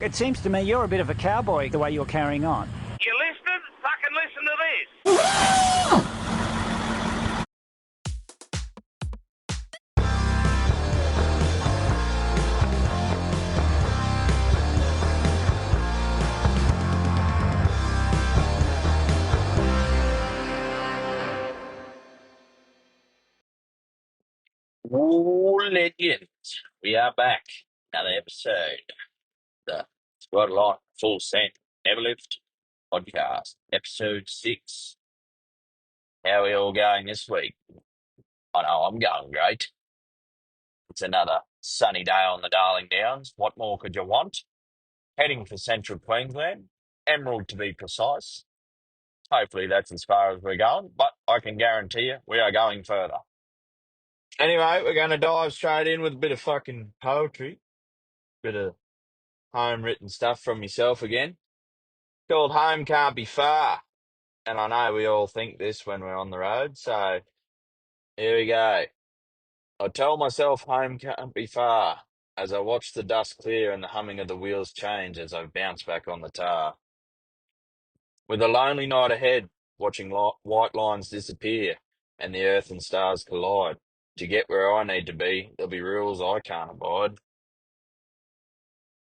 It seems to me you're a bit of a cowboy the way you're carrying on. You listening? Fucking listen to this. Oh, legends. We are back. Another episode. The Squad Life Full Send Never Lift podcast, episode 6. How are we all going this week? I know I'm going great. It's another sunny day on the Darling Downs. What more could you want? Heading for central Queensland, Emerald to be precise. Hopefully that's as far as we're going, but I can guarantee you we are going further. Anyway, we're going to dive straight in with a bit of fucking poetry, bit of home written stuff from myself again. Called Home Can't Be Far. And I know we all think this when we're on the road, so here we go. I tell myself home can't be far as I watch the dust clear and the humming of the wheels change as I bounce back on the tar. With a lonely night ahead, watching white lines disappear and the earth and stars collide. To get where I need to be, there'll be rules I can't abide.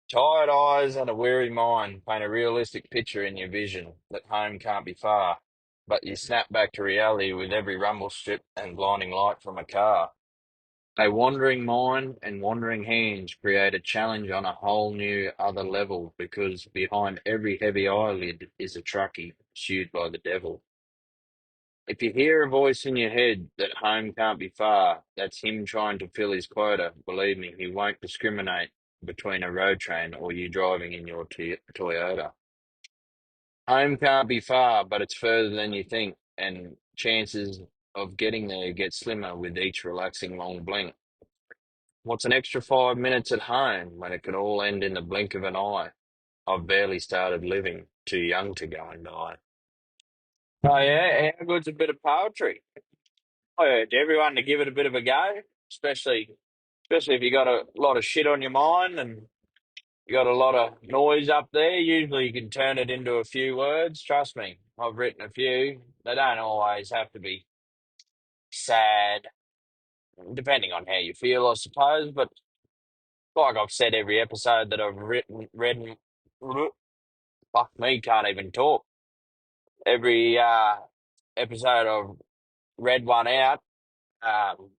Tired eyes and a weary mind paint a realistic picture in your vision that home can't be far, but you snap back to reality with every rumble strip and blinding light from a car. A wandering mind and wandering hands create a challenge on a whole new other level because behind every heavy eyelid is a truckie pursued by the devil. If you hear a voice in your head that home can't be far, that's him trying to fill his quota. Believe me, he won't discriminate between a road train or you driving in your Toyota. Home can't be far, but it's further than you think, and chances of getting there get slimmer with each relaxing long blink. What's an extra 5 minutes at home when it could all end in the blink of an eye? I've barely started living, too young to go and die. Oh yeah, how good's a bit of poetry? I urge everyone to give it a bit of a go, especially if you got a lot of shit on your mind and you got a lot of noise up there. Usually you can turn it into a few words. Trust me, I've written a few. They don't always have to be sad, depending on how you feel, I suppose. But like I've said every episode that I've read, fuck me, can't even talk. Every episode I've read one out. Um,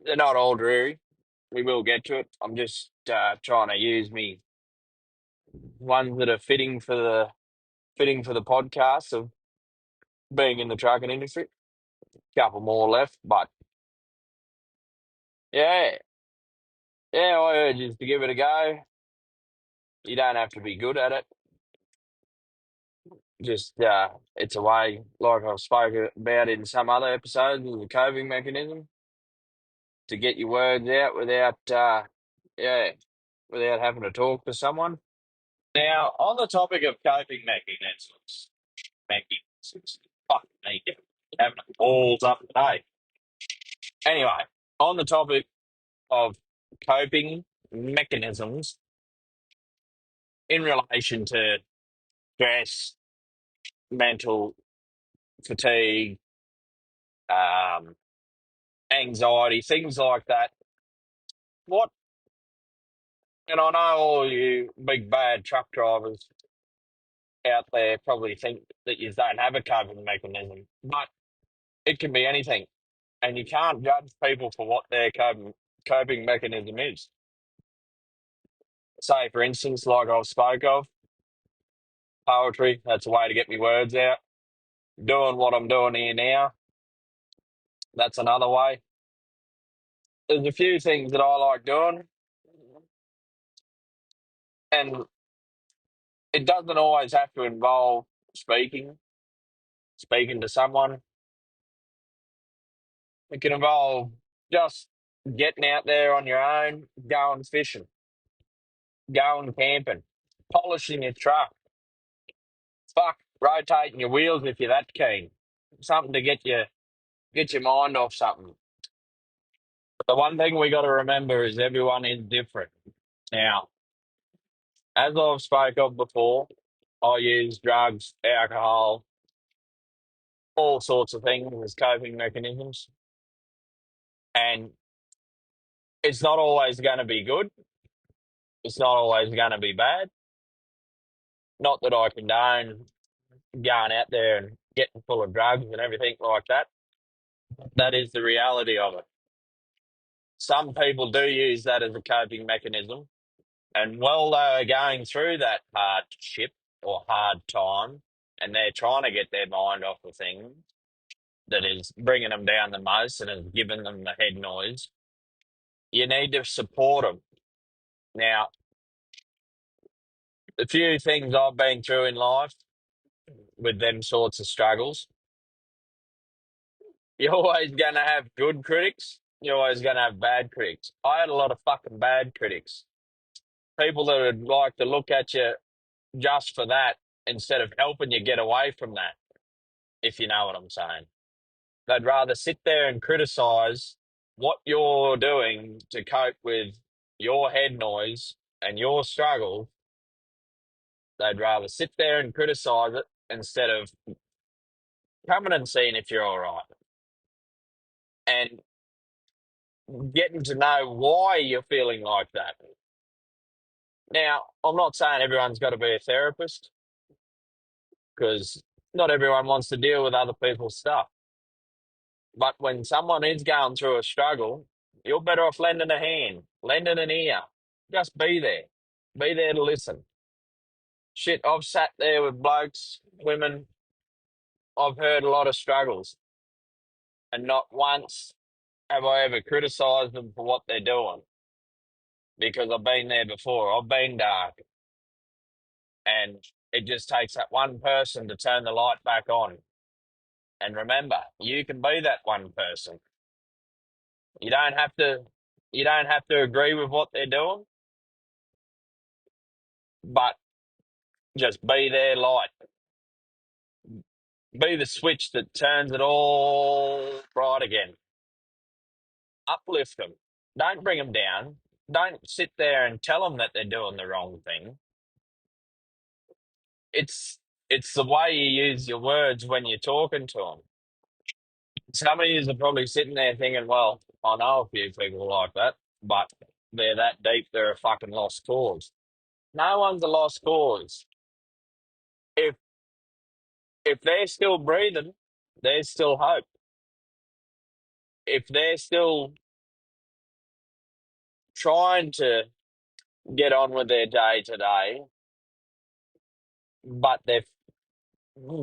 they're not all dreary. We will get to it. I'm just trying to use me ones that are fitting for the podcast of being in the trucking industry. Couple more left, but yeah, yeah. I urge you to give it a go. You don't have to be good at it. Just it's a way, like I've spoken about in some other episodes, of the coping mechanism to get your words out without yeah, without having to talk to someone. Now, on the topic of coping mechanisms, fuck me, having balls up today. Anyway, on the topic of coping mechanisms in relation to stress, mental fatigue, um, anxiety, things like that. What, and I know all you big bad truck drivers out there probably think that you don't have a coping mechanism, but it can be anything. And you can't judge people for what their coping mechanism is. Say, for instance, like I spoke of, poetry, that's a way to get my words out. Doing what I'm doing here now, that's another way. There's a few things that I like doing, and it doesn't always have to involve speaking to someone. It can involve just getting out there on your own, going fishing, going camping, polishing your truck, fuck, rotating your wheels if you're that keen. Something to get your mind off something. The one thing we got to remember is everyone is different. Now, As I've spoke of before, I use drugs, alcohol, all sorts of things as coping mechanisms. And it's not always going to be good. It's not always going to be bad. Not that I condone going out there and getting full of drugs and everything like that. That is the reality of it. Some people do use that as a coping mechanism. And while they're going through that hardship or hard time, and they're trying to get their mind off the thing that is bringing them down the most and is giving them the head noise, you need to support them. Now, the few things I've been through in life with them sorts of struggles, you're always going to have good critics. You're always going to have bad critics. I had a lot of fucking bad critics. People that would like to look at you just for that instead of helping you get away from that, if you know what I'm saying. They'd rather sit there and criticize what you're doing to cope with your head noise and your struggle. They'd rather sit there and criticize it instead of coming and seeing if you're all right and getting to know why you're feeling like that. Now, I'm not saying everyone's got to be a therapist because not everyone wants to deal with other people's stuff. But when someone is going through a struggle, you're better off lending a hand, lending an ear. Just be there. Be there to listen. Shit, I've sat there with blokes, women. I've heard a lot of struggles, and not once have I ever criticised them for what they're doing because I've been there before. I've been dark, and it just takes that one person to turn the light back on. And remember, you can be that one person. You don't have to. You don't have to agree with what they're doing, but just be their light. Be the switch that turns it all bright again. Uplift them. Don't bring them down. Don't sit there and tell them that they're doing the wrong thing. It's it's the way you use your words when you're talking to them. Some of you are probably sitting there thinking, "Well, I know a few people like that, but they're that deep. They're a fucking lost cause." No one's a lost cause. If if they're still breathing, there's still hope. If they're still trying to get on with their day to day, but they're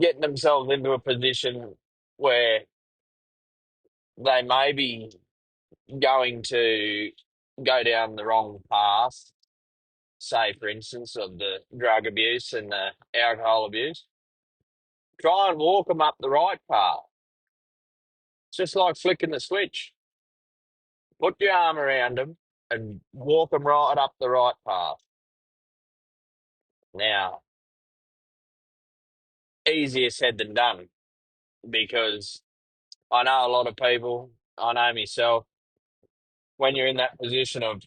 getting themselves into a position where they may be going to go down the wrong path, say, for instance, of the drug abuse and the alcohol abuse, try and walk them up the right path. It's just like flicking the switch. Put your arm around them and walk them right up the right path. Now, easier said than done because I know a lot of people, I know myself, when you're in that position of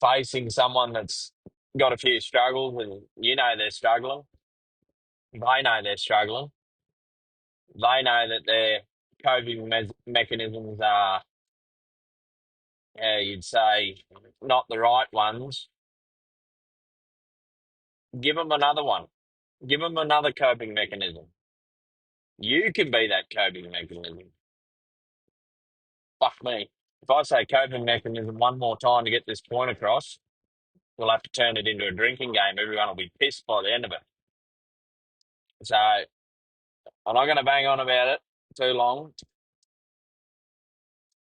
facing someone that's got a few struggles and you know they're struggling, they know they're struggling, they know that their coping mechanisms are, you'd say, not the right ones. Give them another one. Give them another coping mechanism. You can be that coping mechanism. Fuck me. If I say coping mechanism one more time to get this point across, we'll have to turn it into a drinking game. Everyone will be pissed by the end of it. So I'm not going to bang on about it too long,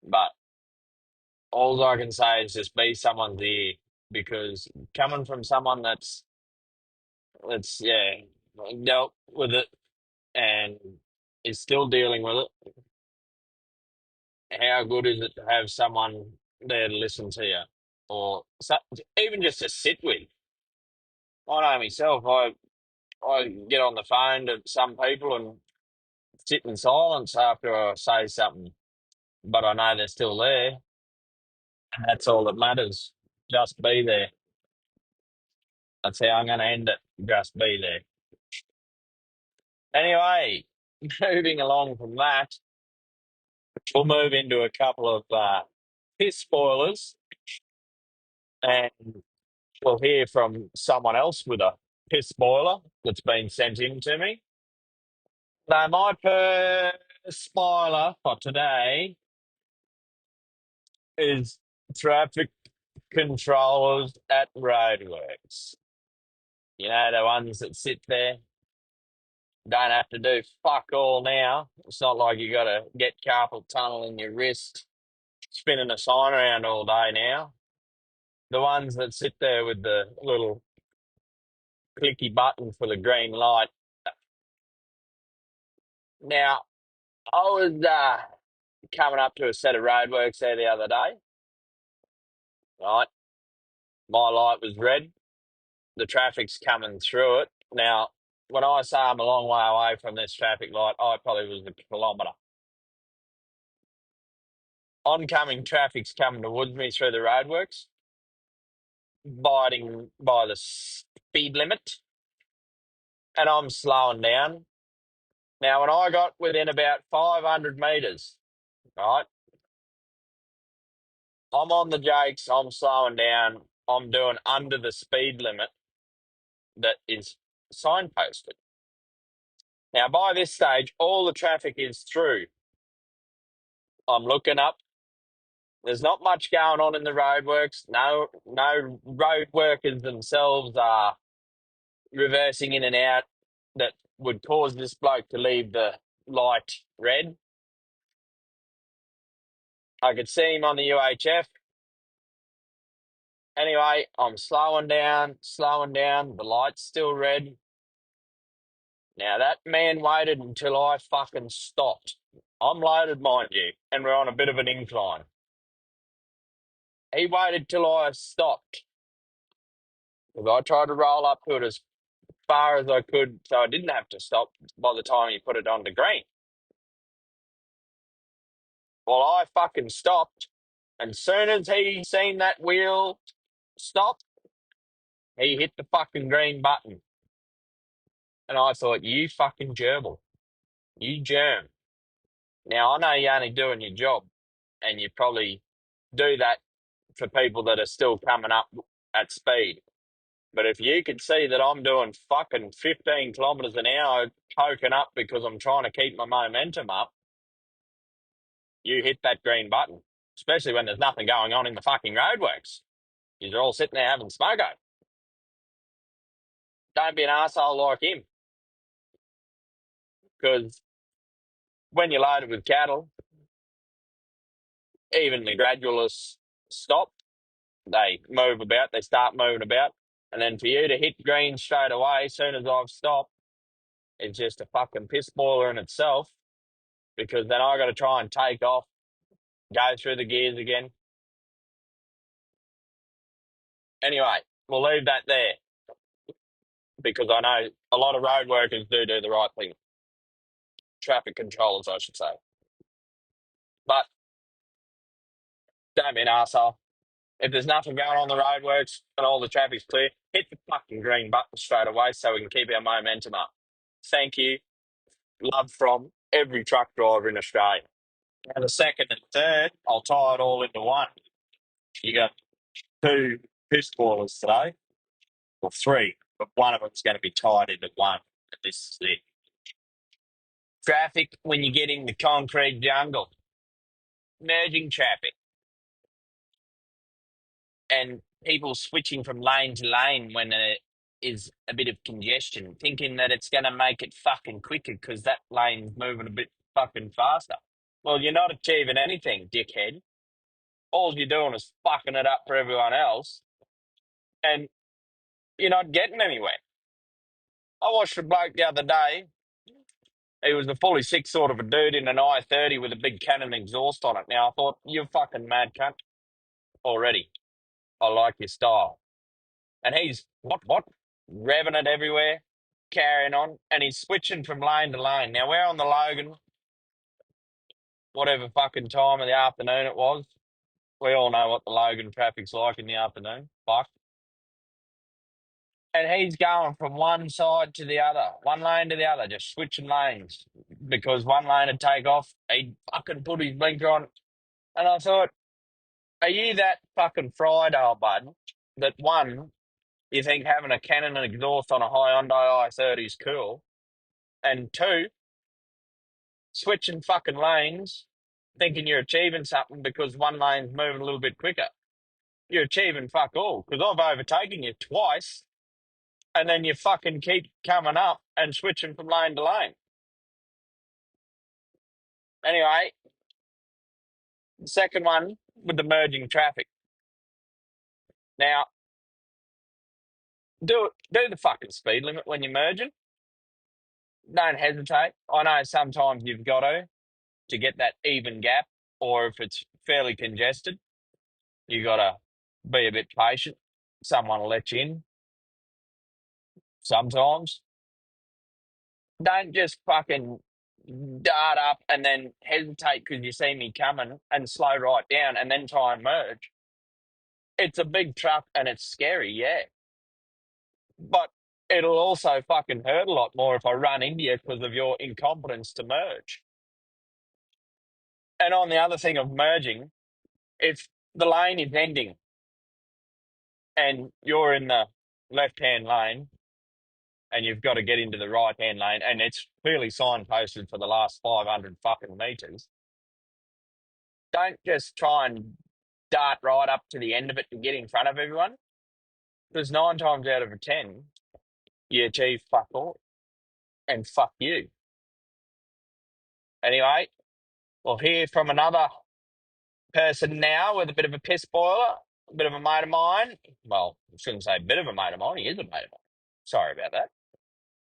but all I can say is just be someone's ear because coming from someone that's dealt with it and is still dealing with it, how good is it to have someone there to listen to you or even just to sit with? I know myself, I get on the phone to some people and sit in silence after I say something, but I know they're still there, and that's all that matters. Just be there. That's how I'm going to end it. Just be there. Anyway, moving along from that, we'll move into a couple of piss spoilers, and we'll hear from someone else with a piss spoiler that's been sent in to me. Now, my spoiler for today is traffic controllers at roadworks. You know, the ones that sit there, don't have to do fuck all now. It's not like you got to get carpal tunnel in your wrist, spinning a sign around all day now. The ones that sit there with the little clicky button for the green light. Now, I was coming up to a set of roadworks there the other day, right? My light was red. The traffic's coming through it. Now, when I say I'm a long way away from this traffic light, I probably was a kilometre. Oncoming traffic's coming towards me through the roadworks, abiding by the speed limit, and I'm slowing down. Now, when I got within about 500 metres, right, I'm on the jakes, I'm slowing down, I'm doing under the speed limit that is signposted. Now, by this stage, all the traffic is through. I'm looking up. There's not much going on in the roadworks. No road workers themselves are reversing in and out that would cause this bloke to leave the light red. I could see him on the UHF. Anyway, I'm slowing down. The light's still red. Now, that man waited until I fucking stopped. I'm loaded, mind you, and we're on a bit of an incline. He waited till I stopped. Because I tried to roll up to it as far as I could so I didn't have to stop by the time he put it on the green. Well, I fucking stopped. And soon as he seen that wheel stop, he hit the fucking green button. And I thought, you fucking gerbil. You germ. Now, I know you're only doing your job, and you probably do that for people that are still coming up at speed. But if you could see that I'm doing fucking 15 kilometres an hour poking up because I'm trying to keep my momentum up, you hit that green button, especially when there's nothing going on in the fucking roadworks. You're all sitting there having smoko. Don't be an arsehole like him. Because when you're loaded with cattle, even the gradualists stop. They move about. They start moving about. And then for you to hit green straight away, as soon as I've stopped, it's just a fucking piss boiler in itself. Because then I got to try and take off, go through the gears again. Anyway, we'll leave that there. Because I know a lot of road workers do the right thing. Traffic controllers, I should say. But don't be an arsehole. If there's nothing going on the roadworks and all the traffic's clear, hit the fucking green button straight away so we can keep our momentum up. Thank you. Love from every truck driver in Australia. And the second and third, I'll tie it all into one. You got two piss spoilers today, or three, but one of them's going to be tied into one. And this is it. Traffic when you get in the concrete jungle. Merging traffic. And people switching from lane to lane when there is a bit of congestion, thinking that it's going to make it fucking quicker because that lane's moving a bit fucking faster. Well, you're not achieving anything, dickhead. All you're doing is fucking it up for everyone else, and you're not getting anywhere. I watched a bloke the other day. He was a fully sick sort of a dude in an I-30 with a big cannon exhaust on it. Now, I thought, you're fucking mad cunt already. I like your style. And he's, what? Revving it everywhere, carrying on, and he's switching from lane to lane. Now, we're on the Logan, whatever fucking time of the afternoon it was. We all know what the Logan traffic's like in the afternoon. Fuck. and he's going from one side to the other, one lane to the other, just switching lanes because one lane would take off. He'd fucking put his blinker on. And I thought, are you that fucking fried, old bud, that one, you think having a cannon and exhaust on a high Hyundai i30 is cool, and two, switching fucking lanes, thinking you're achieving something because one lane's moving a little bit quicker? You're achieving fuck all because I've overtaken you twice, and then you fucking keep coming up and switching from lane to lane. Anyway, the second one with the merging traffic. Now, do the fucking speed limit when you're merging. Don't hesitate. I know sometimes you've got to get that even gap, or if it's fairly congested, you got to be a bit patient. Someone will let you in sometimes. Don't just fucking dart up and then hesitate because you see me coming and slow right down and then try and merge. It's a big truck and it's scary, yeah. But it'll also fucking hurt a lot more if I run into you because of your incompetence to merge. And on the other thing of merging, if the lane is ending and you're in the left-hand lane and you've got to get into the right-hand lane and it's clearly signposted for the last 500 fucking meters, don't just try and dart right up to the end of it to get in front of everyone. Because 9 times out of 10, you achieve fuck all and fuck you. Anyway, we'll hear from another person now with a bit of a piss boiler, a bit of a mate of mine. Well, I shouldn't say a bit of a mate of mine. He is a mate of mine. Sorry about that.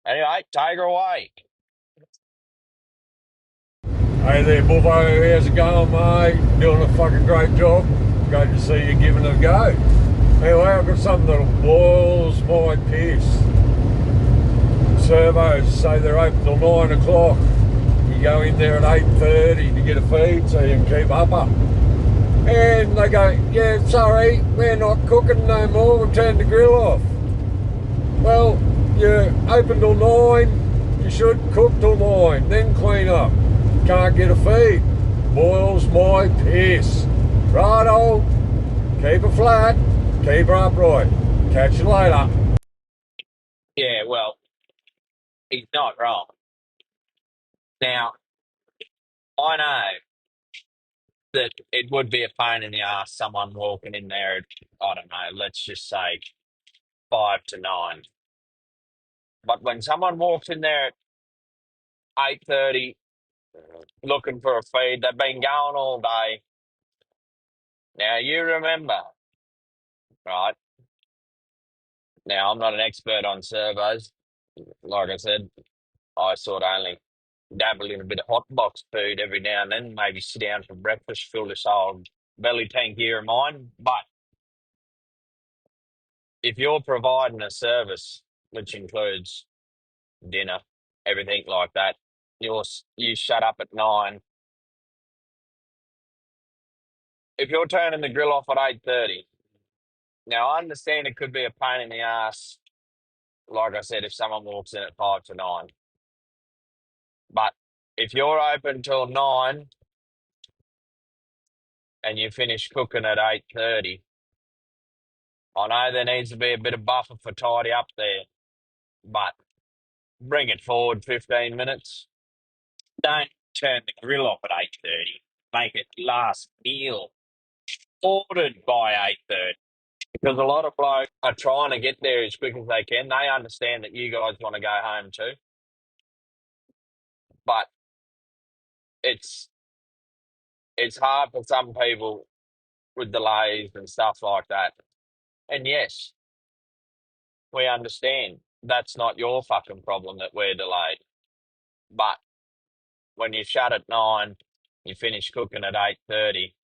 Anyway, take her away. Hey there, Buffo. How's it going, mate? Doing a fucking great job. Great to see you giving it a go. Anyway, I've got something that boils my piss. Servos say they're open till 9 o'clock. You go in there at 8:30 to get a feed so you can keep up. And they go, yeah, sorry, we're not cooking no more. We've turned the grill off. Well, you're open till 9. You should cook till 9, then clean up. Can't get a feed. Boils my piss. Righto. Keep her flat. Keep her upright. Catch you later. Yeah, well, he's not wrong. Now, I know that it would be a pain in the ass someone walking in there at, I don't know, let's just say 5 to 9. But when someone walks in there at 8:30 looking for a feed, they've been going all day. Now you remember, right? Now I'm not an expert on servos. Like I said, I sort of only dabble in a bit of hot box food every now and then, maybe sit down for breakfast, fill this old belly tank here of mine. But if you're providing a service which includes dinner, everything like that, you shut up at 9. If you're turning the grill off at 8:30, now I understand it could be a pain in the ass. Like I said, if someone walks in at 5 to 9, but if you're open till 9 and you finish cooking at 8:30, I know there needs to be a bit of buffer for tidy up there, but bring it forward 15 minutes. Don't turn the grill off at 8:30. Make it last meal ordered by 8:30. Because a lot of blokes are trying to get there as quick as they can. They understand that you guys want to go home too, but it's it's hard for some people with delays and stuff like that. And yes, we understand that's not your fucking problem that we're delayed. But when you shut at 9, you finish cooking at 8:30.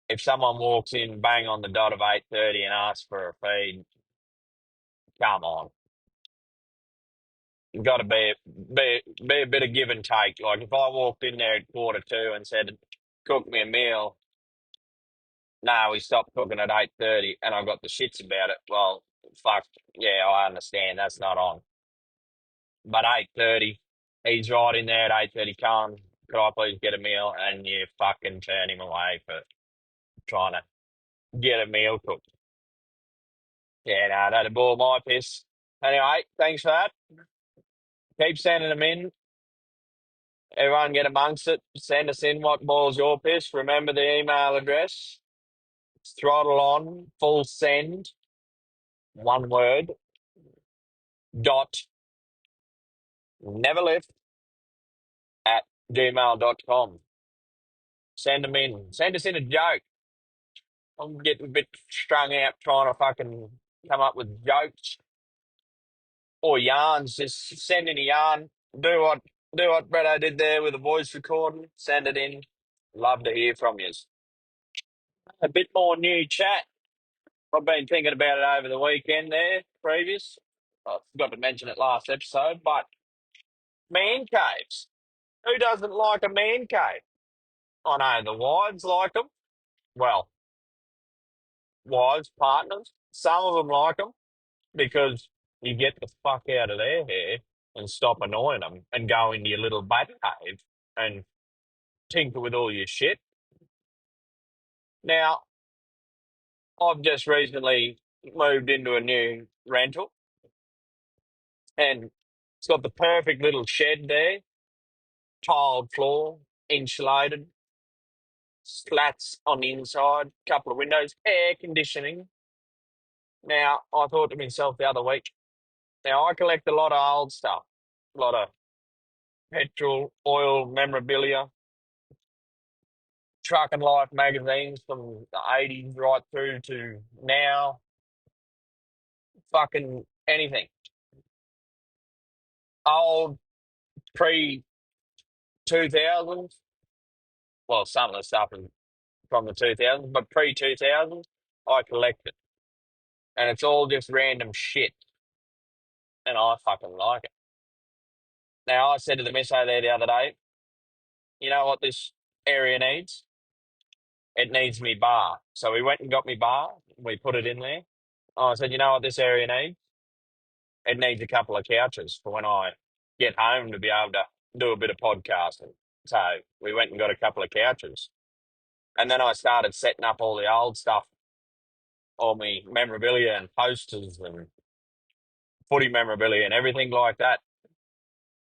If someone walks in bang on the dot of 8:30 and asks for a feed, come on. You've got to be a bit of give and take. Like if I walked in there at 1:45 and said, "Cook me a meal," no, we stopped cooking at 8:30, and I got the shits about it. Well, fuck, yeah, I understand that's not on. But 8:30, he's right in there at 8:30. Come, could I please get a meal? And you fucking turn him away for trying to get a meal cooked. Yeah, no, that'd bore my piss. Anyway, thanks for that. Keep sending them in. Everyone get amongst it. Send us in what boils your piss. Remember the email address. It's throttle on, full send, one word, dot, never lift at gmail.com. Send them in. Send us in a joke. I'm getting a bit strung out trying to fucking come up with jokes or yarns. Just send in a yarn. Do what Bretto did there with a voice recording. Send it in. Love to hear from you. A bit more new chat. I've been thinking about it over the weekend there, previous. I forgot to mention it last episode, but man caves. Who doesn't like a man cave? I know the wives like them. Well, wives, partners. Some of them like them because you get the fuck out of their hair and stop annoying them and go into your little bat cave and tinker with all your shit. Now, I've just recently moved into a new rental and it's got the perfect little shed there, tiled floor, insulated, slats on the inside, couple of windows, air conditioning. Now, I thought to myself the other week, now I collect a lot of old stuff, a lot of petrol, oil, memorabilia, truck and life magazines from the 80s right through to now, fucking anything. Old pre 2000s, well, some of the stuff is from the 2000s, but pre 2000s, I collect it. And it's all just random shit. And I fucking like it. Now, I said to the misso there the other day, you know what this area needs? It needs me bar. So we went and got me bar. We put it in there. I said, you know what this area needs? It needs a couple of couches for when I get home to be able to do a bit of podcasting. So we went and got a couple of couches. And then I started setting up all the old stuff, all my memorabilia and posters and footy memorabilia and everything like that.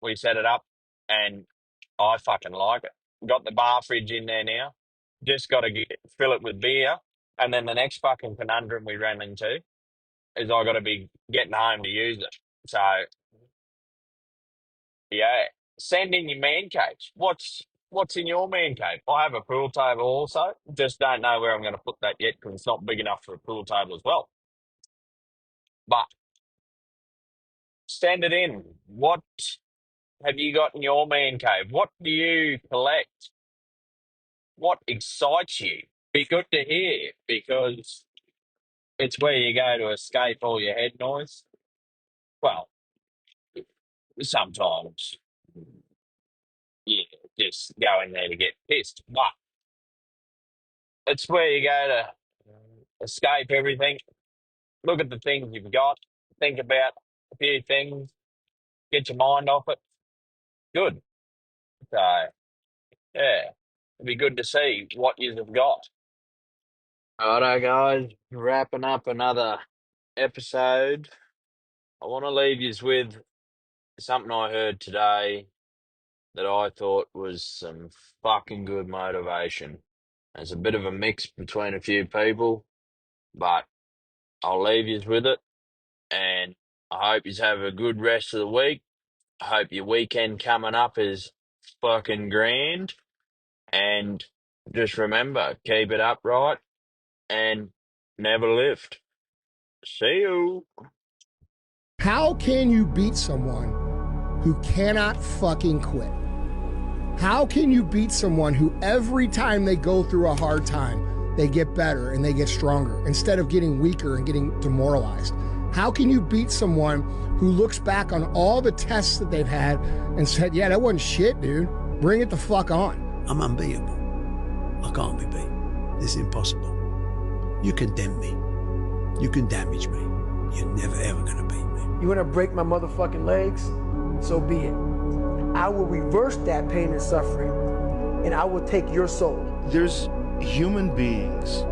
We set it up and I fucking like it. Got the bar fridge in there now. Just got to fill it with beer. And then the next fucking conundrum we ran into is I got to be getting home to use it. So, yeah, send in your man caves. What's in your man cave? I have a pool table also. Just don't know where I'm going to put that yet because it's not big enough for a pool table as well. But send it in. What have you got in your man cave? What do you collect? What excites you? Be good to hear because it's where you go to escape all your head noise. Well, sometimes, yeah, just go in there to get pissed. But it's where you go to escape everything. Look at the things you've got. Think about a few things. Get your mind off it. Good. So, yeah, it'd be good to see what you've got. Righto, guys, wrapping up another episode. I want to leave you with something I heard today that I thought was some fucking good motivation. It's a bit of a mix between a few people, but I'll leave you with it. And I hope you have a good rest of the week. I hope your weekend coming up is fucking grand. And just remember, keep it upright and never lift. See you. How can you beat someone who cannot fucking quit? How can you beat someone who every time they go through a hard time, they get better and they get stronger instead of getting weaker and getting demoralized? How can you beat someone who looks back on all the tests that they've had and said, yeah, that wasn't shit, dude. Bring it the fuck on. I'm unbeatable. I can't be beat. This is impossible. You condemn me. You can damage me. You're never ever gonna beat me. You wanna break my motherfucking legs? So be it. I will reverse that pain and suffering, and I will take your soul. There's human beings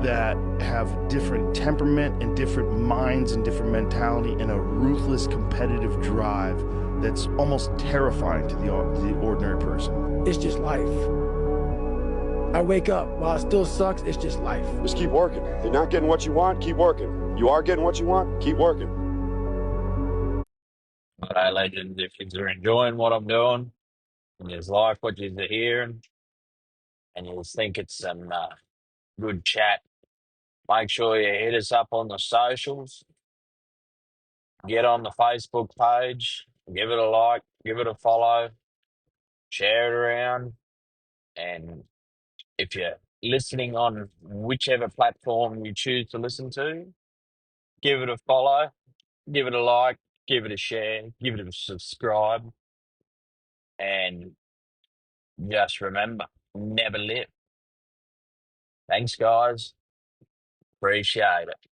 that have different temperament and different minds and different mentality and a ruthless competitive drive that's almost terrifying to the ordinary person. It's just life. I wake up, while it still sucks, it's just life. Just keep working. You're not getting what you want, keep working. You are getting what you want, keep working. But hey, legends, if you're enjoying what I'm doing, and you like what you're hearing, and you think it's some good chat, make sure you hit us up on the socials. Get on the Facebook page, give it a like, give it a follow, share it around. And if you're listening on whichever platform you choose to listen to, give it a follow, give it a like, give it a share, give it a subscribe. And just remember, never live. Thanks, guys. Appreciate it.